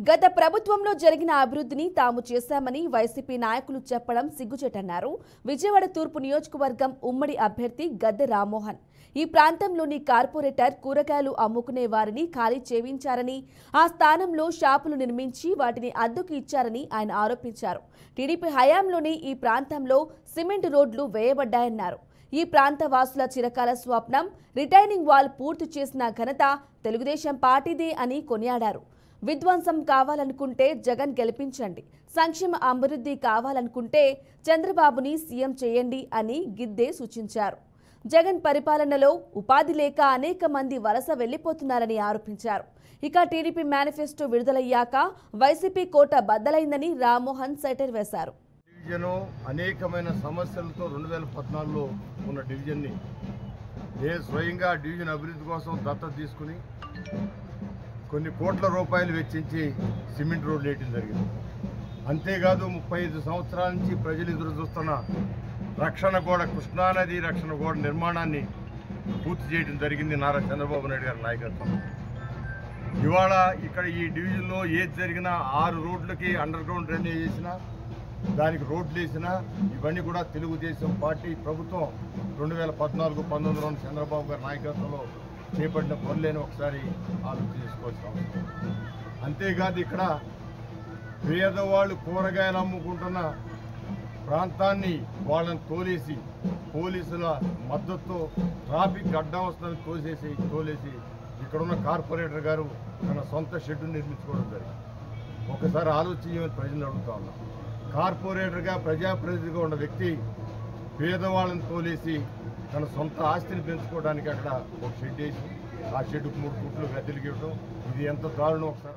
గత ప్రభుత్వంలో జరిగిన అభివృద్ధిని తాము చేశామని వైసీపీ నాయకులు చెప్పడం సిగ్గుచేటన్నారు. విజయవాడ తూర్పు నియోజకవర్గం ఉమ్మడి అభ్యర్థి గద్దె రామ్మోహన్ ఈ ప్రాంతంలోని కార్పొరేటర్ కూరగాయలు అమ్ముకునే వారిని ఖాళీ చేయించారని, ఆ స్థానంలో షాపులు నిర్మించి వాటిని అద్దెకు ఇచ్చారని ఆయన ఆరోపించారు. టీడీపీ హయాంలోనే ఈ ప్రాంతంలో సిమెంట్ రోడ్లు వేయబడ్డాయన్నారు. ఈ ప్రాంత వాసుల చిరకాల స్వప్నం రిటైనింగ్ వాల్ పూర్తి చేసిన ఘనత తెలుగుదేశం పార్టీదే అని కొనియాడారు. విధ్వంసం కావాలనుకుంటే జగన్ గెలిపించండి, సంక్షేమ అభివృద్ధి కావాలనుకుంటే చంద్రబాబుని సీఎం చేయండి అని గిద్దే సూచించారు. జగన్ పరిపాలనలో ఉపాధి లేక అనేక మంది వలస వెళ్లిపోతున్నారని ఆరోపించారు. ఇక టీడీపీ మేనిఫెస్టో విడుదలయ్యాక వైసీపీ కోట బద్దలైందని రామ్మోహన్ సెటర్ వేశారు. డివిజను అనేకమైన సమస్యలతో 2014లో ఉన్న డివిజన్ని స్వయంగా డివిజన్ అభివృద్ధి కోసం దత్తత తీసుకుని కొన్ని కోట్ల రూపాయలు వెచ్చించి సిమెంట్ రోడ్లు వేయడం జరిగింది. అంతేకాదు 35 సంవత్సరాల నుంచి ప్రజలు ఎదురు చూస్తున్న రక్షణ గోడ, కృష్ణానది రక్షణ గోడ నిర్మాణాన్ని పూర్తి చేయడం జరిగింది నారా చంద్రబాబు నాయుడు గారి నాయకత్వం. ఇవాళ ఇక్కడ ఈ డివిజన్లో ఏది జరిగినా 6 రోడ్లకి అండర్ గ్రౌండ్ డ్రైనేజ్ చేసినా, దానికి రోడ్లు వేసినా ఇవన్నీ కూడా తెలుగుదేశం పార్టీ ప్రభుత్వం 2014-19 చంద్రబాబు గారి నాయకత్వంలో చేపట్టిన పనులేని ఒకసారి ఆలోచన చేసుకోవాల్సిన అవసరం. అంతేకాదు ఇక్కడ పేదవాళ్ళు కూరగాయలు అమ్ముకుంటున్న ప్రాంతాన్ని వాళ్ళని తోలేసి, పోలీసుల మద్దతుతో ట్రాఫిక్ అడ్డం వస్తుందని తోలేసి ఇక్కడున్న కార్పొరేటర్ గారు తన సొంత షెడ్డు నిర్మించుకోవడం జరిగింది. ఒకసారి ఆలోచించమని ప్రజలు అడుగుతా ఉన్నాం. కార్పొరేటర్గా ప్రజాప్రతినిధిగా ఉన్న వ్యక్తి పేదవాళ్ళని తోలేసి తన సొంత ఆస్తిని పెంచుకోవడానికి అక్కడ ఒక షెడ్ వేసి ఆ షెడ్కు 3 ఫుట్లు గద్దెలికి ఇవ్వడం, ఇది ఎంత దారుణం ఒకసారి